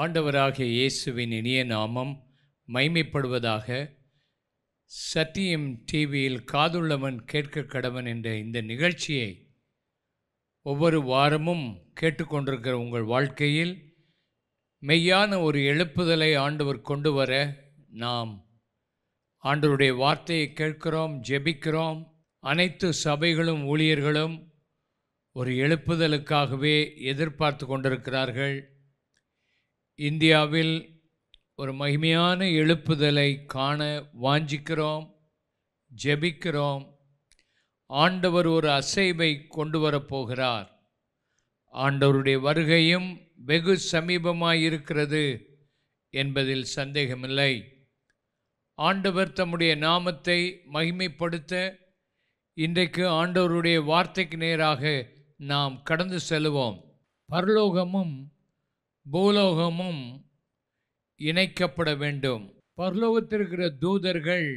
ஆண்டவராகிய இயேசுவின் இனிய நாமம் மைமைப்படுவதாக. சத்தியம் டிவியில் காதுள்ளவன் கேட்க கடவன் என்ற இந்த நிகழ்ச்சியை ஒவ்வொரு வாரமும் கேட்டுக்கொண்டிருக்கிற உங்கள் வாழ்க்கையில் மெய்யான ஒரு எழுப்புதலை ஆண்டவர் கொண்டு வர நாம் ஆண்டவருடைய வார்த்தையை கேட்கிறோம், ஜெபிக்கிறோம். அனைத்து சபைகளும் ஊழியர்களும் ஒரு எழுப்புதலுக்காகவே எதிர்பார்த்து கொண்டிருக்கிறார்கள். இந்தியாவில் ஒரு மகிமையான எழுப்புதலை காண வாஞ்சிக்கிறோம், ஜெபிக்கிறோம். ஆண்டவர் ஒரு அசைவை கொண்டு வரப்போகிறார். ஆண்டவருடைய வருகையும் வெகு சமீபமாயிருக்கிறது என்பதில் சந்தேகமில்லை. ஆண்டவர் தம்முடைய நாமத்தை மகிமைப்படுத்த இன்றைக்கு ஆண்டவருடைய வார்த்தைக்கு நேராக நாம் கடந்து செல்வோம். பரலோகமும் பூலோகமும் இணைக்கப்பட வேண்டும். பரலோகத்திற்கிற தூதர்கள்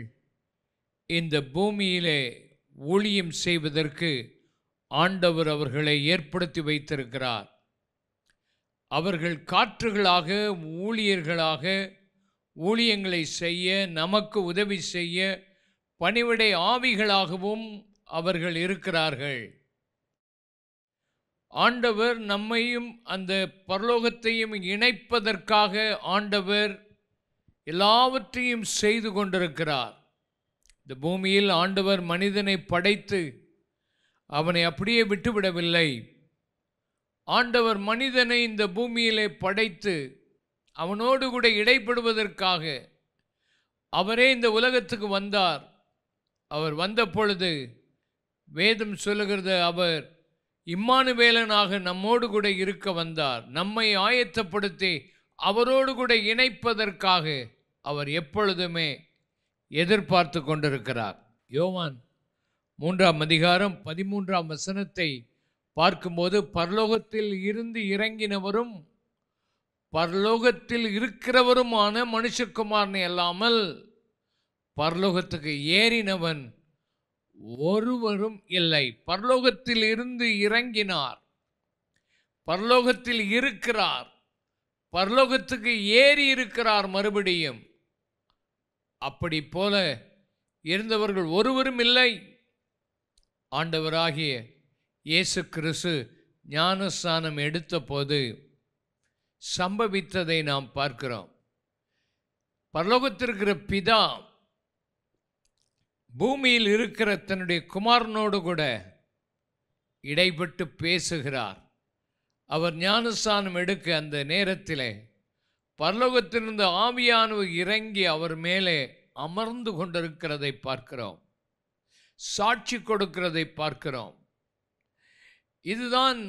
இந்த பூமியிலே ஊழியம் செய்வதற்கு ஆண்டவர் அவர்களை ஏற்படுத்தி வைத்திருக்கிறார். அவர்கள் காற்றுகளாக, ஊழியர்களாக ஊழியங்களை செய்ய, நமக்கு உதவி செய்ய பணிவிடை ஆவிகளாகவும் அவர்கள் இருக்கிறார்கள். ஆண்டவர் நம்மையும் அந்த பரலோகத்தையும் இணைப்பதற்காக ஆண்டவர் எல்லாவற்றையும் செய்து கொண்டிருக்கிறார். இந்த பூமியில் ஆண்டவர் மனிதனை படைத்து அவனை அப்படியே விட்டுவிடவில்லை. ஆண்டவர் மனிதனை இந்த பூமியிலே படைத்து அவனோடு கூட இடைப்படுவதற்காக அவரே இந்த உலகத்துக்கு வந்தார். அவர் வந்த பொழுது வேதம் சொல்லுகிறது, அவர் இம்மானுவேலனாக நம்மோடு கூட இருக்க வந்தார். நம்மை ஆயத்தப்படுத்தி அவரோடு கூட இணைப்பதற்காக அவர் எப்பொழுதுமே எதிர்பார்த்து கொண்டிருக்கிறார். யோவான் 3ஆம் அதிகாரம் 13ஆம் வசனத்தை பார்க்கும்போது, பரலோகத்தில் இருந்து இறங்கினவரும் பரலோகத்தில் இருக்கிறவருமான மனுஷகுமாரனை அல்லாமல் பரலோகத்துக்கு ஏறினவன் ஒருவரும் இல்லை. பரலோகத்தில் இருந்து இறங்கினார், பரலோகத்தில் இருக்கிறார், பரலோகத்துக்கு ஏறி இருக்கிறார் மறுபடியும். அப்படி போல இருந்தவர்கள் ஒருவரும் இல்லை. ஆண்டவராகிய இயேசு கிறிஸ்து ஞானஸ்நானம் எடுத்த போது சம்பவித்ததை நாம் பார்க்கிறோம். பரலோகத்திற்கிற பிதா பூமியில் இருக்கிற தன்னுடைய குமாரனோடு கூட இடைப்பட்டு பேசுகிறார். அவர் ஞானஸ்நானம் எடுக்க அந்த நேரத்திலே பரலோகத்திலிருந்து ஆவியானவர் இறங்கி அவர் மேலே அமர்ந்து கொண்டிருக்கிறதை பார்க்கிறோம், சாட்சி கொடுக்கிறதை பார்க்கிறோம். இதுதான்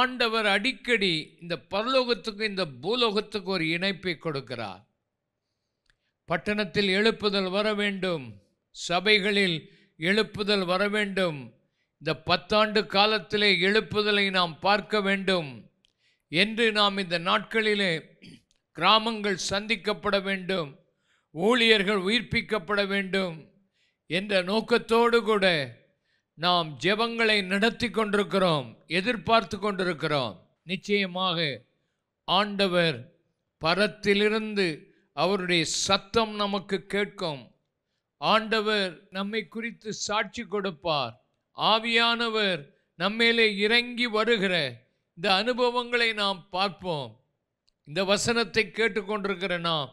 ஆண்டவர் அடிக்கடி இந்த பரலோகத்துக்கு இந்த பூலோகத்துக்கு ஒரு இணைப்பை கொடுக்கிறார். பட்டணத்தில் எழுப்புதல் வர வேண்டும், சபைகளில் எழுப்புதல் வர வேண்டும். இந்த 10 ஆண்டு காலத்திலே எழுப்புதலை நாம் பார்க்க வேண்டும் என்று நாம் இந்த நாட்களிலே கிராமங்கள் சந்திக்கப்பட வேண்டும், ஊழியர்கள் உயிர்ப்பிக்கப்பட வேண்டும் என்ற நோக்கத்தோடு கூட நாம் ஜெபங்களை நடத்தி கொண்டிருக்கிறோம், எதிர்பார்த்து கொண்டிருக்கிறோம். நிச்சயமாக ஆண்டவர் பரத்திலிருந்து அவருடைய சத்தம் நமக்கு கேட்கும். ஆண்டவர் நம்மை குறித்து சாட்சி கொடுப்பார். ஆவியானவர் நம்மேலே இறங்கி வருகிற இந்த அனுபவங்களை நாம் பார்ப்போம். இந்த வசனத்தை கேட்டுக்கொண்டிருக்கிற நாம்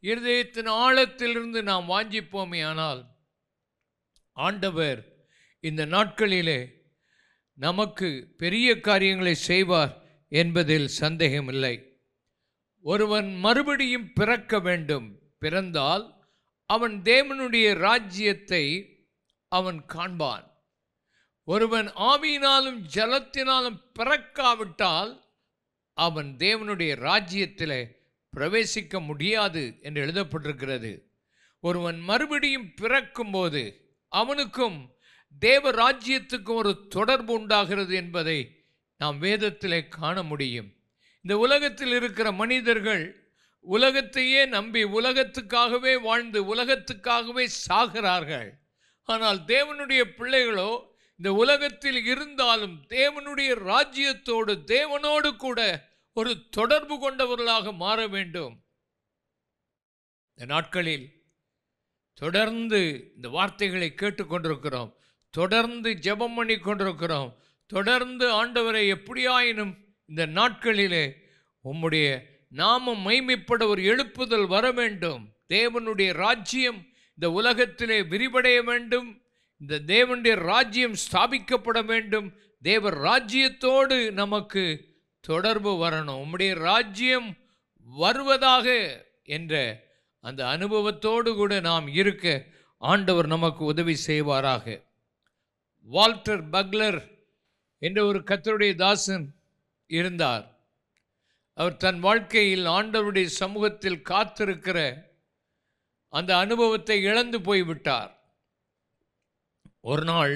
இருதயத்தின் ஆழத்திலிருந்து நாம் வாஞ்சிப்போமே. ஆனால் ஆண்டவர் இந்த நாட்களிலே நமக்கு பெரிய காரியங்களை செய்வார் என்பதில் சந்தேகமில்லை. ஒருவன் மறுபடியும் பிறக்க வேண்டும். பிறந்தால் அவன் தேவனுடைய ராஜ்யத்தை அவன் காண்பான். ஒருவன் ஆவியினாலும் ஜலத்தினாலும் பிறக்காவிட்டால் அவன் தேவனுடைய ராஜ்யத்திலே பிரவேசிக்க முடியாது என்று எழுதப்பட்டிருக்கிறது. ஒருவன் மறுபடியும் பிறக்கும்போது அவனுக்கும் தேவ ராஜ்யத்துக்கு ஒரு தொடர்பு உண்டாகிறது என்பதை நாம் வேதத்திலே காண முடியும். இந்த உலகத்தில் இருக்கிற மனிதர்கள் உலகத்தையே நம்பி உலகத்துக்காகவே வாழ்ந்து உலகத்துக்காகவே சாகிறார்கள். ஆனால் தேவனுடைய பிள்ளைகளோ இந்த உலகத்தில் இருந்தாலும் தேவனுடைய ராஜ்யத்தோடு தேவனோடு கூட ஒரு தொடர்பு கொண்டவர்களாக மாற வேண்டும். இந்த நாட்களில் தொடர்ந்து இந்த வார்த்தைகளை கேட்டுக்கொண்டிருக்கிறோம், தொடர்ந்து ஜெபம் பண்ணி கொண்டிருக்கிறோம், தொடர்ந்து ஆண்டவரை எப்படியாயினும் இந்த நாட்களிலே உம்முடைய நாமம் மைமைப்பட ஒரு எழுப்புதல் வர வேண்டும். தேவனுடைய ராஜ்யம் இந்த உலகத்திலே விரிவடைய வேண்டும். இந்த தேவனுடைய ராஜ்யம் ஸ்தாபிக்கப்பட வேண்டும். தேவ ராஜ்யத்தோடு நமக்கு தொடர்பு வரணும். உம்முடைய ராஜ்யம் வருவதாக என்ற அந்த அனுபவத்தோடு கூட நாம் இருக்க ஆண்டவர் நமக்கு உதவி செய்வாராக. வால்டர் பக்லர் என்ற ஒரு கர்த்தருடைய தாசன் இருந்தார். அவர் தன் வாழ்க்கையில் ஆண்டவருடைய சமூகத்தில் காத்திருக்கிற அந்த அனுபவத்தை இழந்து போய்விட்டார். ஒரு நாள்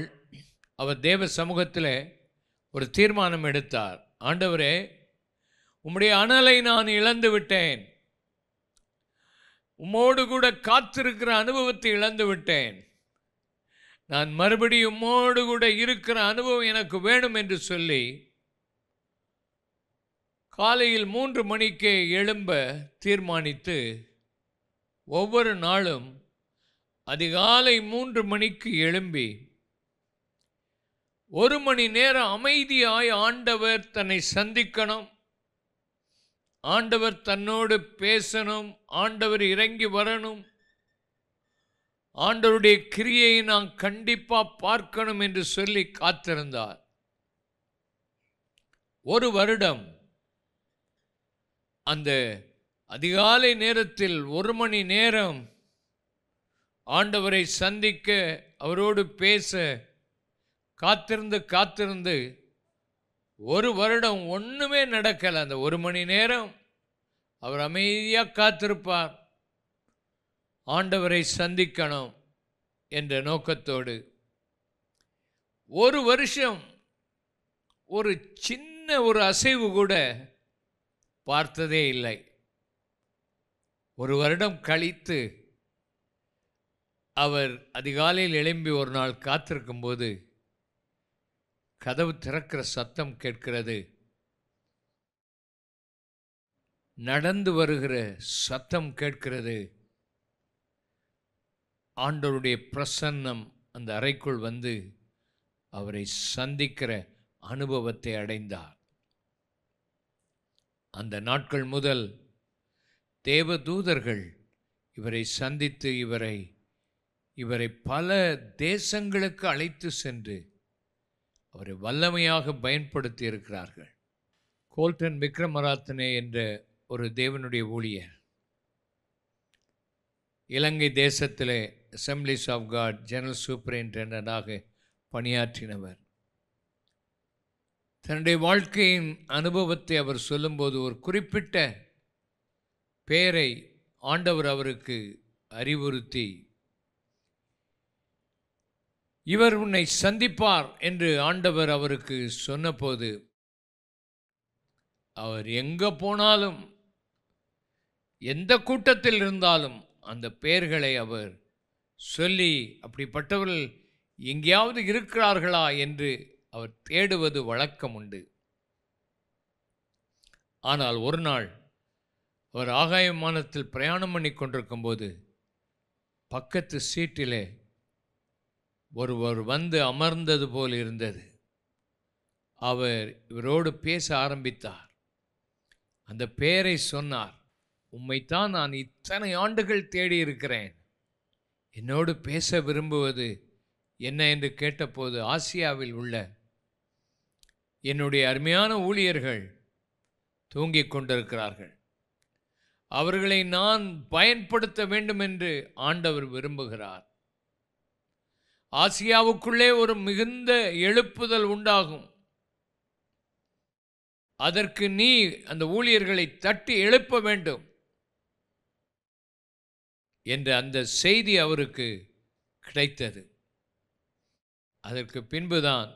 அவர் தேவ சமூகத்தில் ஒரு தீர்மானம் எடுத்தார். ஆண்டவரே, உம்முடைய அனலை நான் இழந்து விட்டேன், உம்மோடு கூட காத்திருக்கிற அனுபவத்தை இழந்து விட்டேன், நான் மறுபடியும் உம்மோடு கூட இருக்கிற அனுபவம் எனக்கு வேணும் என்று சொல்லி காலையில் 3 மணிக்கே எழும்ப தீர்மானித்து ஒவ்வொரு நாளும் அதிகாலை 3 மணிக்கு எழும்பி 1 மணி நேரம் அமைதியாய் ஆண்டவர் தன்னை சந்திக்கணும், ஆண்டவர் தன்னோடு பேசணும், ஆண்டவர் இறங்கி வரணும், ஆண்டவருடைய கிரியையை நான் கண்டிப்பாக பார்க்கணும் என்று சொல்லி காத்திருந்தார். 1 வருடம் அந்த அதிகாலை நேரத்தில் 1 மணி நேரம் ஆண்டவரை சந்திக்க, அவரோடு பேச காத்திருந்து 1 வருடம் ஒன்றுமே நடக்கலை. அந்த 1 மணி நேரம் அவர் அமைதியாக காத்திருப்பார், ஆண்டவரை சந்திக்கணும் என்ற நோக்கத்தோடு. 1 வருஷம் ஒரு சின்ன ஒரு அசைவு கூட பார்த்ததே இல்லை. 1 வருடம் கழித்து அவர் அதிகாலையில் எழும்பி ஒரு நாள் காத்திருக்கும்போது கதவு திறக்கிற சத்தம் கேட்கிறது. நடந்து வருகிற சத்தம் கேட்கிறது. ஆண்டவருடைய பிரசன்னம் அந்த அறைக்குள் வந்து அவரை சந்திக்கிற அனுபவத்தை அடைந்தார். அந்த நாட்கள் முதல் தேவதூதர்கள் இவரை சந்தித்து இவரை பல தேசங்களுக்கு அழைத்து சென்று அவரை வல்லமையாக பயன்படுத்தி இருக்கிறார்கள். கோல்டன் விக்ரமராத்தனே என்ற ஒரு தேவனுடைய ஊழியர் இலங்கை தேசத்திலே அசம்பிளிஸ் ஆஃப் காட் ஜெனரல் சூப்பரிண்டெண்டண்டாக பணியாற்றினவர். தன்னுடைய வாழ்க்கையின் அனுபவத்தை அவர் சொல்லும்போது ஒரு குறிப்பிட்ட பெயரை ஆண்டவர் அவருக்கு அறிவுறுத்தி, இவர் உன்னை சந்திப்பார் என்று ஆண்டவர் அவருக்கு சொன்னபோது அவர் எங்கே போனாலும் எந்த கூட்டத்தில் இருந்தாலும் அந்த பெயர்களை அவர் சொல்லி அப்படிப்பட்டவர்கள் எங்கேயாவது இருக்கிறார்களா என்று அவர் தேடுவது வழக்கம் உண்டு. ஆனால் ஒரு நாள் அவர் ஆகாய விமானத்தில் பிரயாணம் பண்ணி கொண்டிருக்கும் போது பக்கத்து சீட்டிலே ஒருவர் வந்து அமர்ந்தது போல் இருந்தது. அவர் இவரோடு பேச ஆரம்பித்தார். அந்த பெயரை சொன்னார். உம்மைத்தான் நான் இத்தனை ஆண்டுகள் தேடி இருக்கிறேன், என்னோடு பேச விரும்புவது என்ன என்று கேட்டபோது, ஆசியாவில் உள்ள என்னுடைய அருமையான ஊழியர்கள் தூங்கிக் கொண்டிருக்கிறார்கள், அவர்களை நான் பயன்படுத்த வேண்டும் என்று ஆண்டவர் விரும்புகிறார். ஆசியாவுக்குள்ளே ஒரு மிகுந்த எழுப்புதல் உண்டாகும், அதற்கு நீ அந்த ஊழியர்களை தட்டி எழுப்ப வேண்டும் என்ற அந்த செய்தி அவருக்கு கிடைத்தது. அதற்கு பின்புதான்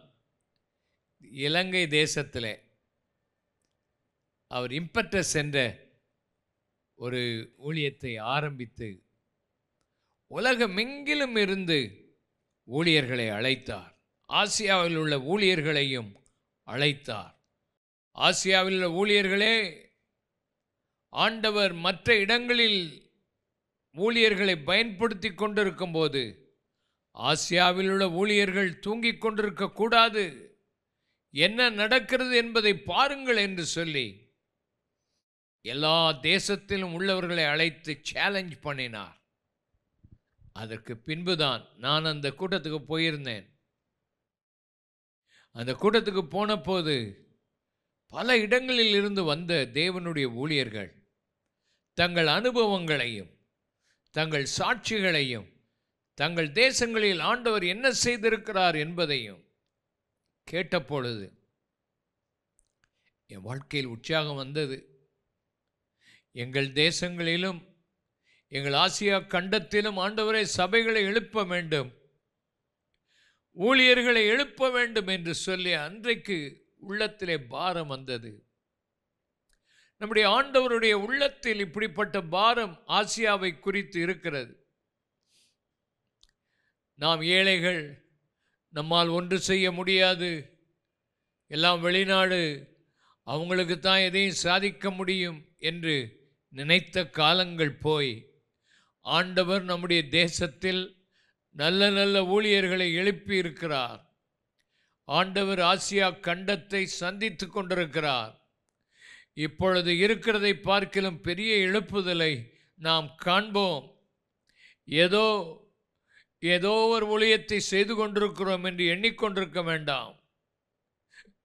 இலங்கை தேசத்திலே அவர் இம்பட்டஸ் என்ற ஒரு ஊழியத்தை ஆரம்பித்து உலகமெங்கிலும் இருந்து ஊழியர்களை அழைத்தார். ஆசியாவில் உள்ள ஊழியர்களையும் அழைத்தார். ஆசியாவில் உள்ள ஊழியர்களே, ஆண்டவர் மற்ற இடங்களில் ஊழியர்களை பயன்படுத்தி கொண்டிருக்கும் போது ஆசியாவில் உள்ள ஊழியர்கள் தூங்கிக் கொண்டிருக்க கூடாது, என்ன நடக்கிறது என்பதை பாருங்கள் என்று சொல்லி எல்லா தேசத்திலும் உள்ளவர்களை அழைத்து சேலஞ்ச் பண்ணினார். அதற்கு பின்புதான் நான் அந்த கூட்டத்துக்கு போயிருந்தேன். அந்த கூட்டத்துக்கு போன போது பல இடங்களில் இருந்து வந்த தேவனுடைய ஊழியர்கள் தங்கள் அனுபவங்களையும் தங்கள் சாட்சிகளையும் தங்கள் தேசங்களில் ஆண்டவர் என்ன செய்திருக்கிறார் என்பதையும் கேட்டபொழுது என் வாழ்க்கையில் உற்சாகம் வந்தது. எங்கள் தேசங்களிலும் எங்கள் ஆசியா கண்டத்திலும் ஆண்டவரை சபைகளை எழுப்ப வேண்டும், ஊழியர்களை எழுப்ப வேண்டும் என்று சொல்லி அன்றைக்கு உள்ளத்திலே பாரம் வந்தது. நம்முடைய ஆண்டவருடைய உள்ளத்தில் இப்படிப்பட்ட பாரம் ஆசியாவை குறித்து இருக்கிறது. நாம் ஏழைகள், நம்மால் ஒன்று செய்ய முடியாது, எல்லாம் வெளிநாடு, அவங்களுக்கு தான் எதையும் சாதிக்க முடியும் என்று நினைத்த காலங்கள் போய் ஆண்டவர் நம்முடைய தேசத்தில் நல்ல நல்ல ஊழியர்களை எழுப்பி இருக்கிறார். ஆண்டவர் ஆசியா கண்டத்தை சந்தித்து கொண்டிருக்கிறார். இப்பொழுது இருக்கிறதை பார்க்கிலும் பெரிய எழுப்புதலை நாம் காண்போம். ஏதோ ஒரு ஊழியத்தை செய்து கொண்டிருக்கிறோம் என்று எண்ணிக்கொண்டிருக்க வேண்டாம்.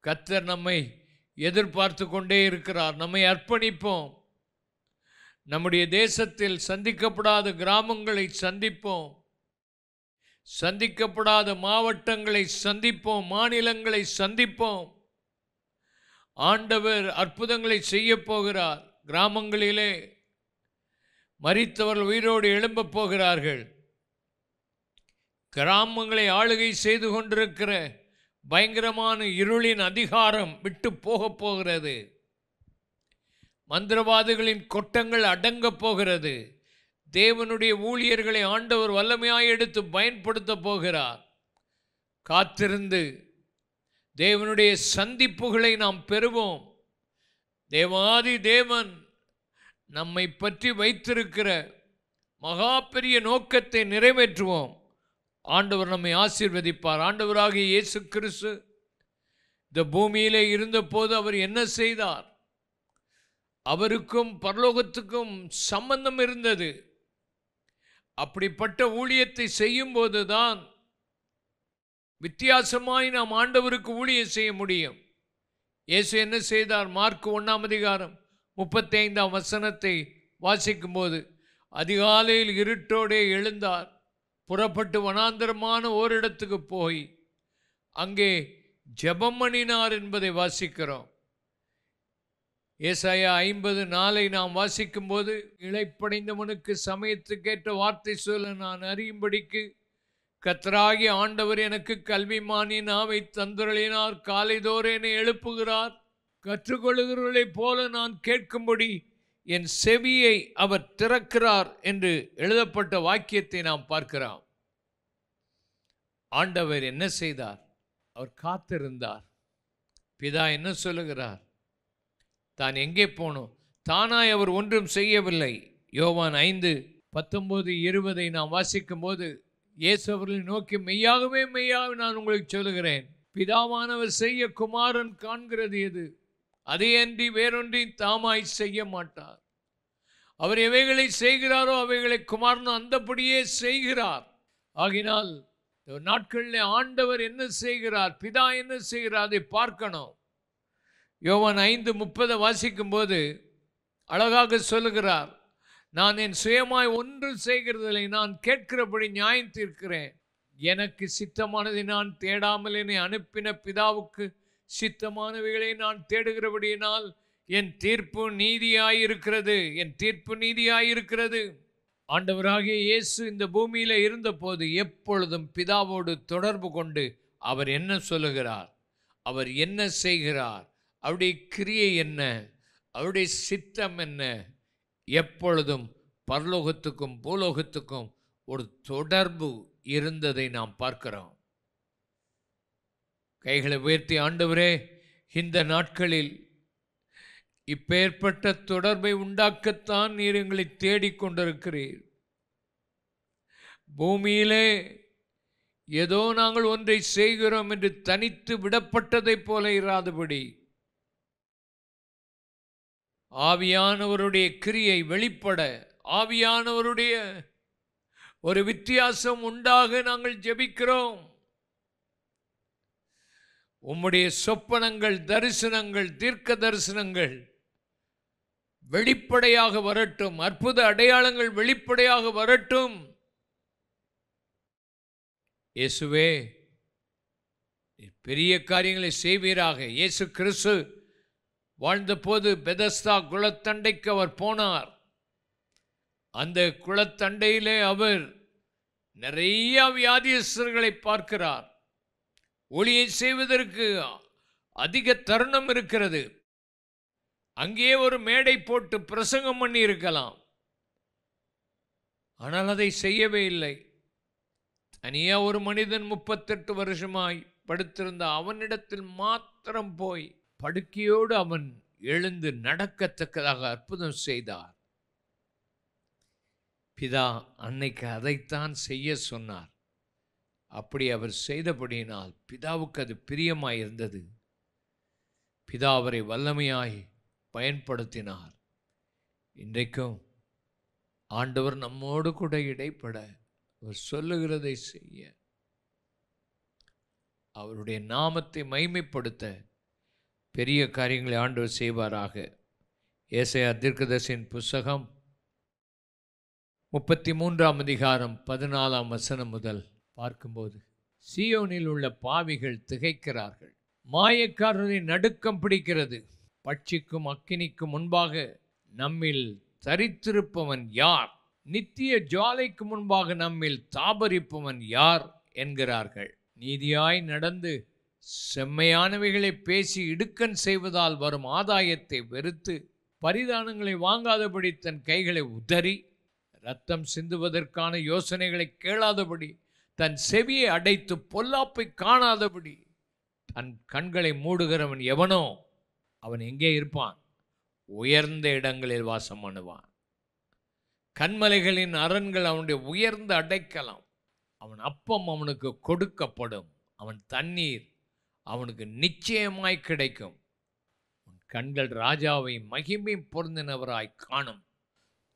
கர்த்தர் நம்மை எதிர்பார்த்து கொண்டே இருக்கிறார். நம்மை அர்ப்பணிப்போம். நம்முடைய தேசத்தில் சந்திக்கப்படாத கிராமங்களை சந்திப்போம், சந்திக்கப்படாத மாவட்டங்களை சந்திப்போம், மாநிலங்களை சந்திப்போம். ஆண்டவர் அற்புதங்களை செய்ய போகிறார். கிராமங்களிலே மரித்தவர்கள் உயிரோடு எழும்பப் போகிறார்கள். கிராமங்களை ஆளுகை செய்து கொண்டிருக்கிற பயங்கரமான இருளின் அதிகாரம் விட்டு போகப் போகிறது. மந்திரவாதிகளின் கொட்டங்கள் அடங்கப் போகிறது. தேவனுடைய ஊழியர்களை ஆண்டவர் வல்லமையாய் எடுத்து பயன்படுத்த போகிறார். காத்திருந்து தேவனுடைய சந்திப்புகளை நாம் பெறுவோம். தேவாதி தேவன் நம்மை பற்றி வைத்திருக்கிற மகா பெரிய நோக்கத்தை நிறைவேற்றுவோம். ஆண்டவர் நம்மை ஆசீர்வதிப்பார். ஆண்டவராகிய இயேசு கிறிஸ்து இந்த பூமியிலே இருந்தபோது அவர் என்ன செய்தார்? அவருக்கும் பரலோகத்துக்கும் சம்பந்தம் இருந்தது. அப்படிப்பட்ட ஊழியத்தை செய்யும் போதுதான் வித்தியாசமாய் நாம் ஆண்டவருக்கு ஊழியம் செய்ய முடியும். இயேசு என்ன செய்தார்? மார்க் 1:35 வாசிக்கும் போது அதிகாலையில் இருட்டோடே எழுந்தார். புறப்பட்டு வனாந்தரமான ஓரிடத்துக்கு போய் அங்கே ஜெபம் பண்ணினார் என்பதை வாசிக்கிறோம். ஏசாயா 50:4 நாம் வாசிக்கும் போது, இளைப்படைந்தவனுக்கு சமயத்துக்கேற்ற வார்த்தை சொல்ல நான் அறியும்படிக்கு கர்த்தராகிய ஆண்டவர் எனக்கு கல்விமானி நாவை தந்துரளினார். காலைதோறும் என்னை எழுப்புகிறார். கற்றுக்கொள்ளுகிறவர்களைப் போல நான் கேட்கும்படி என் செவியை அவர் திறக்கிறார் என்று எழுதப்பட்ட வாக்கியத்தை நாம் பார்க்கிறோம். ஆண்டவர் என்ன செய்தார்? அவர் காத்திருந்தார். பிதா என்ன சொல்லுகிறார்? தான் எங்கே போனோம்? தானாய் அவர் ஒன்றும் செய்யவில்லை. யோவான் 5:19-20 நாம் வாசிக்கும் போது இயேசு அவர்களை நோக்கி, மெய்யாகவே நான் உங்களுக்கு சொல்லுகிறேன், பிதாவானவர் செய்ய குமாரன் காண்கிறது எது, அதையன்றி வேறொன்றையும் தாமாய் செய்ய மாட்டார். அவர் எவைகளை செய்கிறாரோ அவைகளை குமாரன் அந்தபடியே செய்கிறார். ஆகினால் நாட்களில் ஆண்டவர் என்ன செய்கிறார், பிதா என்ன செய்கிறார், அதை பார்க்கணும். யோவான் 5:30 வாசிக்கும் போது அழகாக சொல்லுகிறார், நான் என் சுயமாய் ஒன்று செய்கிறதில்லை, நான் கேட்கிறபடி நியாயம் தீர்க்கிறேன். எனக்கு சித்தமானதை நான் தேடாமல் என்னை அனுப்பின பிதாவுக்கு சித்தமானவைகளை நான் தேடுகிறபடியினால் என் தீர்ப்பு நீதியாயிருக்கிறது. ஆண்டவராகிய இயேசு இந்த பூமியில இருந்தபோது எப்பொழுதும் பிதாவோடு தொடர்பு கொண்டு அவர் என்ன சொல்லுகிறார், அவர் என்ன செய்கிறார், அவருடைய கிரியை என்ன, அவருடைய சித்தம் என்ன, எப்பொழுதும் பரலோகத்துக்கும் பூலோகத்துக்கும் ஒரு தொடர்பு இருந்ததை நாம் பார்க்கிறோம். கைகளை உயர்த்தி, ஆண்டவரே, இந்த நாட்களில் இப்பேற்பட்ட தொடர்பை உண்டாக்கத்தான் நீர் எங்களை தேடிக்கொண்டிருக்கிறீர். பூமியிலே ஏதோ நாங்கள் ஒன்றை செய்கிறோம் என்று தனித்து விடப்பட்டதைப் போல இராதபடி ஆவியானவருடைய கிரியை வெளிப்பட, ஆவியானவருடைய ஒரு வித்தியாசம் உண்டாக நாங்கள் ஜெபிக்கிறோம். உம்முடைய சொப்பனங்கள், தரிசனங்கள், தீர்க்க தரிசனங்கள் வெளிப்படையாக வரட்டும். அற்புத அடையாளங்கள் வெளிப்படையாக வரட்டும். இயேசுவே, பெரிய காரியங்களை செய்வீராக. இயேசு கிறிஸ்து வாழ்ந்தபோது பெதஸ்தா குளத்தண்டைக்கு அவர் போனார். அந்த குளத்தண்டையிலே அவர் நிறைய வியாதியஸ்தர்களை பார்க்கிறார். ஒளியை செய்வதற்கு அதிக தருணம் இருக்கிறது. அங்கே ஒரு மேடை போட்டு பிரசங்கம் பண்ணி இருக்கலாம். ஆனால் அதை செய்யவே இல்லை. தனியா ஒரு மனிதன் 38 வருஷமாய் படுத்திருந்த அவனிடத்தில் மாத்திரம் போய் படுக்கையோடு அவன் எழுந்து நடக்கத்தக்கதாக அற்புதம் செய்தார். பிதா அன்னைக்கு அதைத்தான் செய்ய சொன்னார். அப்படி அவர் செய்தபடியினால் பிதாவுக்கு அது பிரியமாய் இருந்தது. பிதா அவரை வல்லமையாய் பயன்படுத்தினார். இன்றைக்கும் ஆண்டவர் நம்மோடு கூட இடைப்பட, அவர் சொல்லுகிறதை செய்ய, அவருடைய நாமத்தை மகிமைப்படுத்த பெரிய காரியங்களை ஆண்டவர் செய்வாராக. ஏசாயா தீர்க்கதரிசியின் புஸ்தகம் 33ஆம் அதிகாரம் 14ஆம் வசனம் முதல் பார்க்கும்போது, சீயோனில் உள்ள பாவிகள் திகைக்கிறார்கள். மாயக்காரரை நடுக்கம் பிடிக்கிறது. பட்சிக்கும் அக்கினிக்கும் முன்பாக நம்மில் தரித்திருப்பவன் யார்? நித்திய ஜுவாலைக்கு முன்பாக நம்மில் தாபரிப்பவன் யார் என்கிறார்கள். நீதியாய் நடந்து செம்மையானவைகளை பேசி இடுக்கண் செய்வதால் வரும் ஆதாயத்தை வெறுத்து பரிதானங்களை வாங்காதபடி தன் கைகளை உதறி இரத்தம் சிந்துவதற்கான யோசனைகளை கேளாதபடி தன் செவியை அடைத்து பொல்லாப்பை காணாதபடி தன் கண்களை மூடுகிறவன் எவனோ அவன் எங்கே இருப்பான்? உயர்ந்த இடங்களில் வாசம் பண்ணுவான். கண்மலைகளின் அரண்கள் அவனுடைய உயர்ந்த அடைக்கலாம். அவன் அப்பம் அவனுக்கு கொடுக்கப்படும். அவன் தண்ணீர் அவனுக்கு நிச்சயமாய் கிடைக்கும். உன் கண்கள் ராஜாவை மகிமை பொருந்தினவராய் காணும்.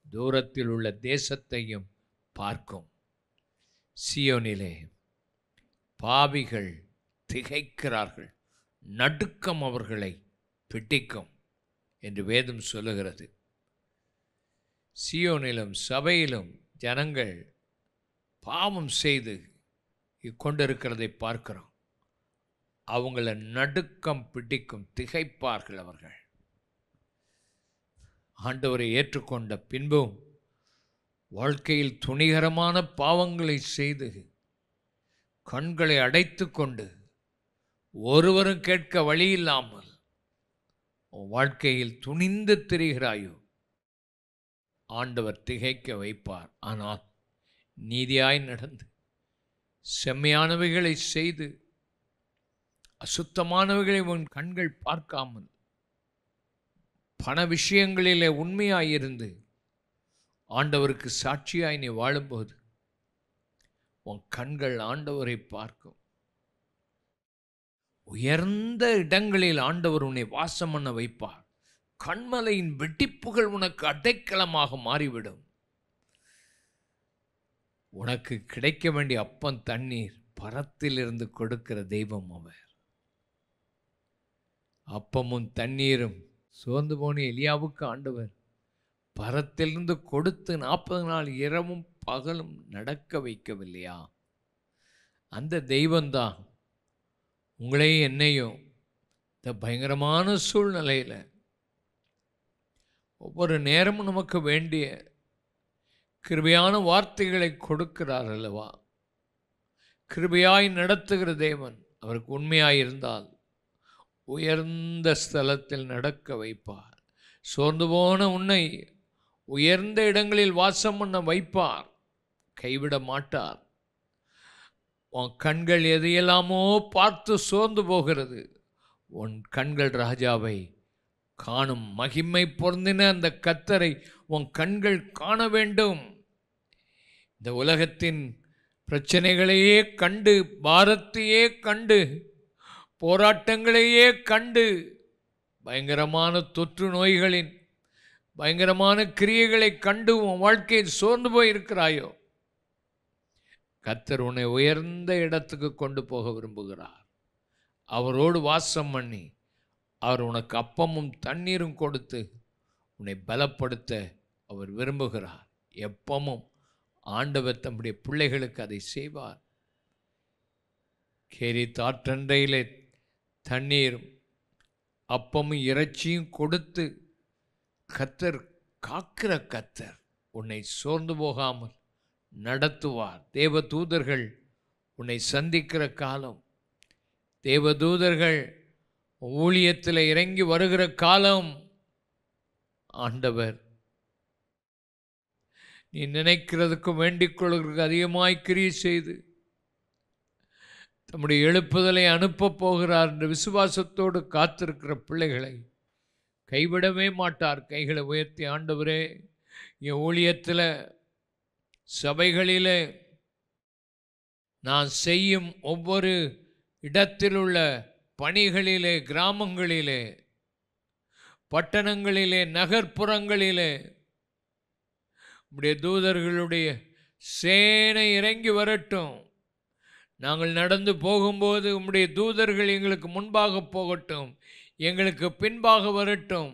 தூரத்தில் உள்ள தேசத்தையும் பார்க்கும். சீயோனிலே பாவிகள் திகைக்கிறார்கள். நடுக்கம் அவர்களை பிடிக்கும் என்று வேதம் சொல்லுகிறது. சீயோனிலும் சபையிலும் ஜனங்கள் பாவம் செய்து கொண்டிருக்கிறதை பார்க்கிறோம். அவங்கள நடுக்கம் பிடிக்கும், திகைப்பார்கள் அவர்கள். ஆண்டவரை ஏற்றுக்கொண்ட பின்பும் வாழ்க்கையில் துணிகரமான பாவங்களை செய்து கண்களை அடைத்து கொண்டு ஒருவரும் கேட்க வழி இல்லாமல் வாழ்க்கையில் துணிந்து திரிகிறாயோ, ஆண்டவர் திகைக்க வைப்பார். ஆனால் நீதியாய் நடந்து செம்மையானவைகளை செய்து அசுத்தமானவைகளை உன் கண்கள் பார்க்காமல் பண விஷயங்களிலே உண்மையாயிருந்து ஆண்டவருக்கு சாட்சியாய் நீ வாழும்போது உன் கண்கள் ஆண்டவரை பார்க்கும். உயர்ந்த இடங்களில் ஆண்டவர் உன்னை வாசம் பண்ண வைப்பார். கண்மலையின் வெட்டிப்புகள் உனக்கு அடைக்கலமாக மாறிவிடும். உனக்கு கிடைக்க வேண்டிய அப்பம் தண்ணீர் பரத்திலிருந்து கொடுக்கிற தெய்வம் அவர். அப்பமும் தண்ணீரும் சோர்ந்து போன எலியாவுக்கு ஆண்டவர் பரத்திலிருந்து கொடுத்து 40 நாள் இரவும் பகலும் நடக்க வைக்கவில்லையா? அந்த தெய்வந்தான் உங்களையும் என்னையும் இந்த பயங்கரமான சூழ்நிலையில் ஒவ்வொரு நேரமும் நமக்கு வேண்டிய கிருபையான வார்த்தைகளை கொடுக்கிறார் அல்லவா? கிருபையாய் நடத்துகிற தேவன் அவருக்கு உண்மையாயிருந்தால் உயர்ந்த ஸ்தலத்தில் நடக்க வைப்பார். சோர்ந்து போன உன்னை உயர்ந்த இடங்களில் வாசம் பண்ண வைப்பார். கைவிட மாட்டார். உன் கண்கள் எதையெல்லாமோ பார்த்து சோர்ந்து போகிறது. உன் கண்கள் ராஜாவை காணும் மகிமை பொருந்தின அந்த கர்த்தரை உன் கண்கள் காண வேண்டும். இந்த உலகத்தின் பிரச்சனைகளையே கண்டு, பாரத்தையே கண்டு, போராட்டங்களையே கண்டு, பயங்கரமான தொற்று நோய்களின் பயங்கரமான கிரியைகளை கண்டு உன் வாழ்க்கையில் சோர்ந்து போயிருக்கிறாயோ, கர்த்தர் உன்னை உயர்ந்த இடத்துக்கு கொண்டு போக விரும்புகிறார். அவரோடு வாசம் பண்ணி அவர் உனக்கு அப்பமும் தண்ணீரும் கொடுத்து உன்னை பலப்படுத்த அவர் விரும்புகிறார். எப்பமும் ஆண்டவர் தம்முடைய பிள்ளைகளுக்கு அதை செய்வார். கேரித் ஆற்றண்டையிலே தண்ணீரும் அப்பமும் இறைச்சியும் கொடுத்து கர்த்தர் காக்கிற கர்த்தர் உன்னை சோர்ந்து போகாமல் நடத்துவார். தேவதூதர்கள் உன்னை சந்திக்கிற காலம், தேவதூதர்கள் ஊழியத்தில் இறங்கி வருகிற காலம், ஆண்டவர் நீ நினைக்கிறதுக்கும் வேண்டிக் கொள்கிறதுக்கு அதிகமாய் கிரியை செய்து தம்முடைய எழுப்புதலை அனுப்பப் போகிறார் என்ற விசுவாசத்தோடு காத்திருக்கிற பிள்ளைகளை கைவிடவே மாட்டார். கைகளை உயர்த்தி, ஆண்டவரே, என் ஊழியத்தில், சபைகளில் நான் செய்யும் ஒவ்வொரு இடத்திலுள்ள பணிகளிலே, கிராமங்களிலே, பட்டணங்களிலே, நகர்ப்புறங்களிலே உம்முடைய தூதர்களுடைய சேனை இறங்கி வரட்டும். நாங்கள் நடந்து போகும்போது உம்முடைய தூதர்கள் எங்களுக்கு முன்பாக போகட்டும், எங்களுக்கு பின்பாக வரட்டும்.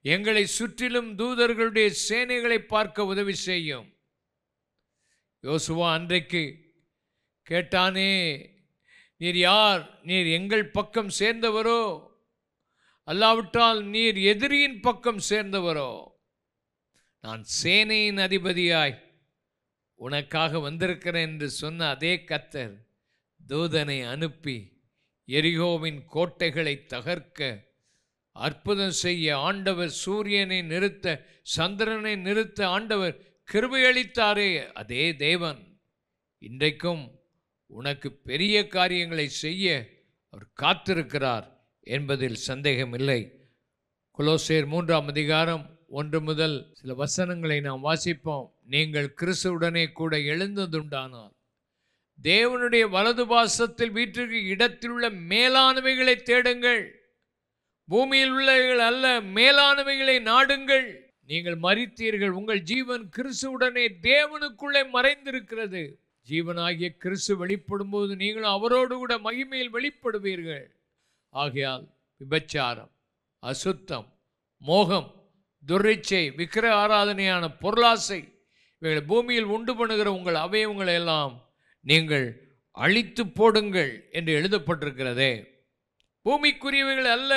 எங்களை சுற்றிலும் தூதர்களுடைய சேனைகளை பார்க்க உதவி செய்யும். யோசுவா அன்றைக்கு கேட்டானே, நீர் யார்? நீர் எங்கள் பக்கம் சேர்ந்தவரோ, அல்லாவிட்டால் நீர் எதிரியின் பக்கம் சேர்ந்தவரோ? நான் சேனையின் அதிபதியாய் உனக்காக வந்திருக்கிறேன் என்று சொன்ன அதே கர்த்தர் தூதனை அனுப்பி எரிகோவின் கோட்டைகளை தகர்க்க, அற்புதம் செய்ய ஆண்டவர் சூரியனை நிறுத்த, சந்திரனை நிறுத்த ஆண்டவர் கிருபை அளித்தாரே, அதே தேவன் இன்றைக்கும் உனக்கு பெரிய காரியங்களை செய்ய அவர் காத்திருக்கிறார் என்பதில் சந்தேகமில்லை. கொலோசையர் 3ஆம் அதிகாரம் 1 முதல் சில வசனங்களை நாம் வாசிப்போம். நீங்கள் கிறிஸ்துவுடனே கூட எழுந்ததுண்டானால் தேவனுடைய வலது பாசத்தில் வீட்டிற்கு இடத்தில் உள்ள மேலானவைகளை தேடுங்கள், பூமியில் உள்ளவைகள் அல்ல, மேலானவைகளை நாடுங்கள். நீங்கள் மரித்தீர்கள், உங்கள் ஜீவன் கிறிஸ்துவுடனே தேவனுக்குள்ளே மறைந்திருக்கிறது. ஜீவனாகிய கிறிஸ்து வெளிப்படும் போது நீங்களும் அவரோடு கூட மகிமையில் வெளிப்படுவீர்கள். ஆகையால் விபச்சாரம், அசுத்தம், மோகம், துர்ரிச்சை, விக்கிர ஆராதனையான பொருளாசை இவைகளை பூமியில் உண்டு பண்ணுகிற உங்கள் அவயவங்களை எல்லாம் நீங்கள் அழித்து போடுங்கள் என்று எழுதப்பட்டிருக்கிறதே. பூமிக்குரியவைகள் அல்ல,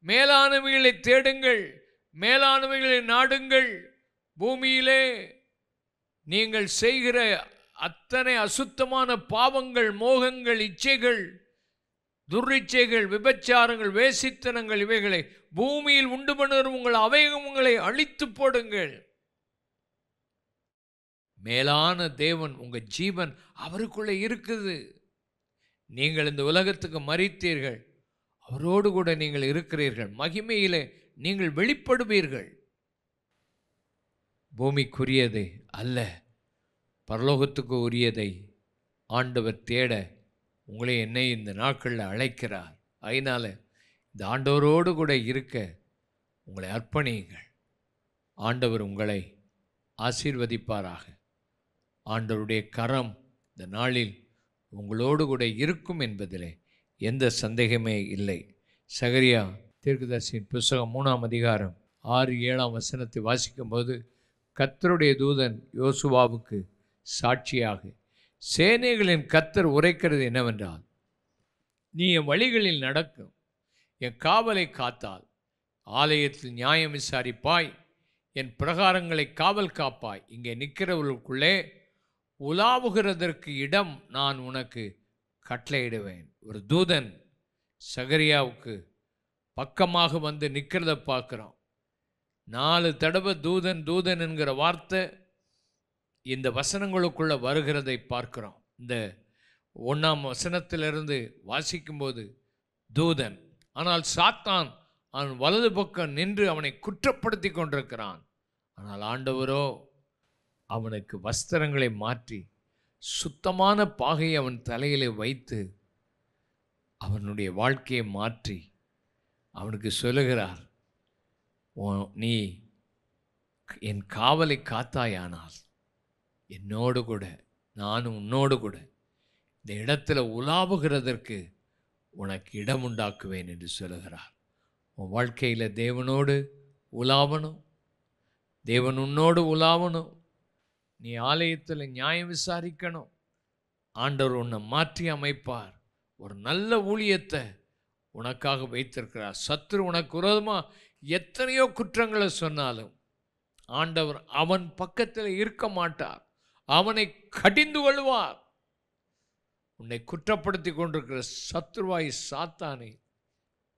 மேலானவைகளை தேடுங்கள், மேலானவைகளை நாடுங்கள். பூமியிலே நீங்கள் செய்கிற அத்தனை அசுத்தமான பாவங்கள், மோகங்கள், இச்சைகள், துர்ரிச்சைகள், விபச்சாரங்கள், வேசித்தனங்கள் இவைகளை பூமியில் உண்டு பண்ணுகிற உங்கள் அவயவங்களை அழித்து போடுங்கள். மேலான தேவன், உங்கள் ஜீவன் அவருக்குள்ளே இருக்குது. நீங்கள் இந்த உலகத்துக்கு மரித்தீர்கள், அவரோடு கூட நீங்கள் இருக்கிறீர்கள். மகிமையிலே நீங்கள் வெளிப்படுவீர்கள். பூமிக்குரியதை அல்ல, பரலோகத்துக்கு உரியதை ஆண்டவர் தேட உங்களை என்னை இந்த நாட்களில் அழைக்கிறார். அதனால் இந்த ஆண்டவரோடு கூட இருக்க உங்களை அர்ப்பணியுங்கள். ஆண்டவர் உங்களை ஆசீர்வதிப்பாராக. ஆண்டவருடைய கரம் இந்த நாளில் உங்களோடு கூட இருக்கும் என்பதிலே எந்த சந்தேகமே இல்லை. சகரியா தீர்க்கதரிசியின் புத்தகம் 3ஆம் அதிகாரம் 6-7 வசனத்தை வாசிக்கும்போது, கர்த்தருடைய தூதன் யோசுவாவுக்கு சாட்சியாக சேனைகளின் கர்த்தர் உரைக்கிறது என்னவென்றால், நீ என் வழிகளில் நடக்கும், என் காவலை காத்தால், ஆலயத்தில் நியாயம் விசாரிப்பாய், என் பிரகாரங்களை காவல் காப்பாய், இங்கே நிற்கிறவர்களுக்குள்ளே உலாவுகிறதற்கு இடம் நான் உனக்கு கட்டளையிடுவேன். ஒரு தூதன் சகரியாவுக்கு பக்கமாக வந்து நிற்கிறத பார்க்குறோம். 4 தடவை தூதன் தூதன் என்கிற வார்த்தை இந்த வசனங்களுக்குள்ளே வருகிறதை பார்க்குறோம். இந்த 1ஆம் வசனத்திலிருந்து வாசிக்கும்போது தூதன், ஆனால் சாத்தான் அவன் வலது பக்கம் நின்று அவனை குற்றப்படுத்தி கொண்டிருக்கிறான். ஆனால் ஆண்டவரோ அவனுக்கு வஸ்திரங்களை மாற்றி சுத்தமான பாகையை அவன் தலையிலே வைத்து அவனுடைய வாழ்க்கையை மாற்றி அவனுக்கு சொல்லுகிறார், நீ என் காவலை காத்தாயானால் என்னோடு கூட நானும் உன்னோடு கூட இந்த இடத்துல உலாவுகிறதற்கு உனக்கு இடம் உண்டாக்குவேன் என்று சொல்லுகிறார். உன் வாழ்க்கையில் தேவனோடு உலாவணும், தேவன் உன்னோடு உலாவணும். நீ ஆலயத்தில் நியாயம் விசாரிக்கணும். ஆண்டவர் உன்னை மாற்றி அமைப்பார். ஒரு நல்ல ஊழியத்தை உனக்காக வைத்திருக்கிறார். சத்துரு உனக்கு விரோதமாக எத்தனையோ குற்றங்களை சொன்னாலும் ஆண்டவர் அவன் பக்கத்தில் இருக்க மாட்டார். அவனை கடிந்து கொள்வார். உன்னை குற்றப்படுத்தி கொண்டிருக்கிற சத்துருவாய் சாத்தானை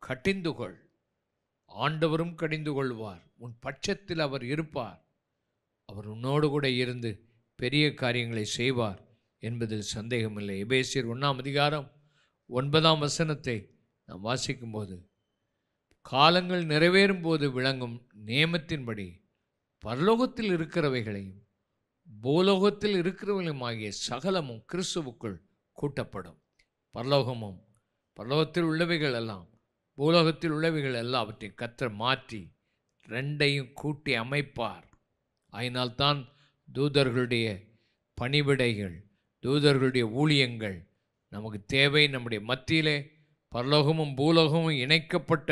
கடிந்து கொள். ஆண்டவரும் கடிந்து கொள்வார். உன் பட்சத்தில் அவர் இருப்பார். அவர் உன்னோடு கூட இருந்து பெரிய காரியங்களை செய்வார் என்பதில் சந்தேகமில்லை. எபேசியர் 1:9 நாம் வாசிக்கும்போது, காலங்கள் நிறைவேறும் போது விளங்கும் நியமத்தின்படி பரலோகத்தில் இருக்கிறவைகளையும் பூலோகத்தில் இருக்கிறவைகளும் ஆகிய சகலமும் கிறிஸ்துவுக்குள் கூட்டப்படும். பரலோகமும் பரலோகத்தில் உள்ளவைகள் எல்லாம் பூலோகத்தில் உள்ளவைகள் எல்லாவற்றையும் கர்த்தர் மாற்றி ரெண்டையும் கூட்டி அமைப்பார். அதனால்தான் தூதர்களுடைய பணிவிடைகள், தூதர்களுடைய ஊழியங்கள் நமக்கு தேவை. நம்முடைய மத்தியிலே பரலோகமும் பூலோகமும் இணைக்கப்பட்ட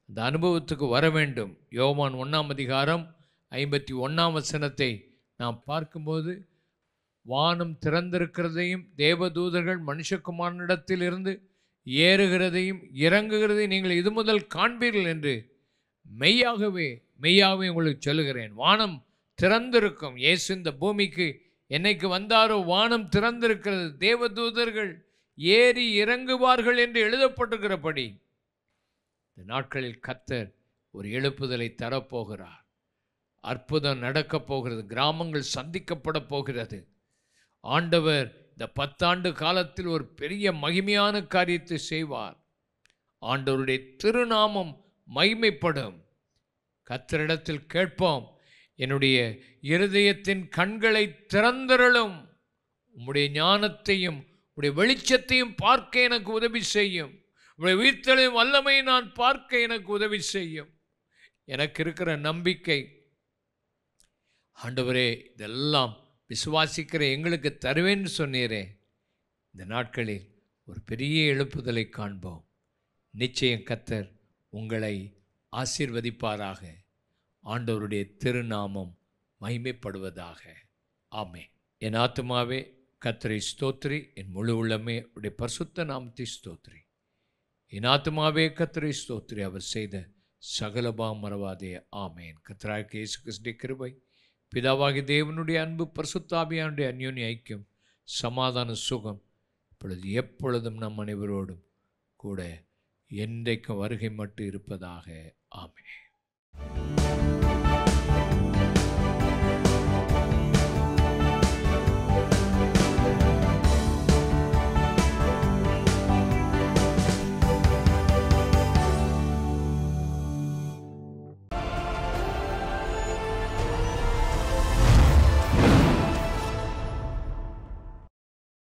அந்த அனுபவத்துக்கு வர வேண்டும். யோவான் 1:51 நாம் பார்க்கும்போது, வானம் திறந்திருக்கிறதையும் தேவதூதர்கள் மனுஷகுமாரனிடத்தில் இருந்து ஏறுகிறதையும் இறங்குகிறதையும் நீங்கள் இது முதல் காண்பீர்கள் என்று மெய்யாகவே உங்களுக்கு சொல்லுகிறேன். வானம் திறந்திருக்கும். இயேசு இந்த பூமிக்கு என்னைக்கு வந்தாரோ வானம் திறந்திருக்கிறது. தேவதூதர்கள் ஏறி இறங்குவார்கள் என்று எழுதப்பட்டிருக்கிறபடி இந்த நாட்களில் கர்த்தர் ஒரு எழுப்புதலை தரப்போகிறார். அற்புதம் நடக்கப் போகிறது. கிராமங்கள் சந்திக்கப்பட போகிறது. ஆண்டவர் இந்த 10 ஆண்டு காலத்தில் ஒரு பெரிய மகிமையான காரியத்தை செய்வார். ஆண்டவருடைய திருநாமம் மகிமைப்படும். கர்த்தரிடத்தில் கேட்போம், என்னுடைய இருதயத்தின் கண்களை திறந்தருளும், உம்முடைய ஞானத்தையும் உம்முடைய வெளிச்சத்தையும் பார்க்க எனக்கு உதவி செய்யும், உம்முடைய உயிர்த்தெழும் வல்லமை நான் பார்க்க எனக்கு உதவி செய்யும். எனக்கு இருக்கிற நம்பிக்கை, ஆண்டவரே இதெல்லாம் விசுவாசிக்கிற எங்களுக்கு தருவேன்னு சொன்னீரே, இந்த நாட்களில் ஒரு பெரிய எழுப்புதலை காண்போம். நிச்சயம் கர்த்தர் உங்களை ஆசீர்வதிப்பாராக. ஆண்டவருடைய திருநாமம் மகிமைப்படுவதாக. ஆமென். என் ஆத்துமாவே கர்த்தரை ஸ்தோத்திரி, என் முழு உள்ளமே உடைய பரிசுத்த நாமத்தை ஸ்தோத்திரி. என் ஆத்துமாவே கர்த்தரை ஸ்தோத்திரி, அவர் செய்த சகலபாம் மறவாதே. ஆமேன். கர்த்தராகிய இயேசு கிறிஸ்துவின் கிருபை, பிதாவாகிய தேவனுடைய அன்பு, பரிசுத்த ஆவியானுடைய அந்யோன்ய ஐக்கியம், சமாதான சுகம் இப்பொழுது எப்பொழுதும் நம் அனைவரோடும் கூட என்றைக்கும் வருகை மட்டும் இருப்பதாக. ஆமென்.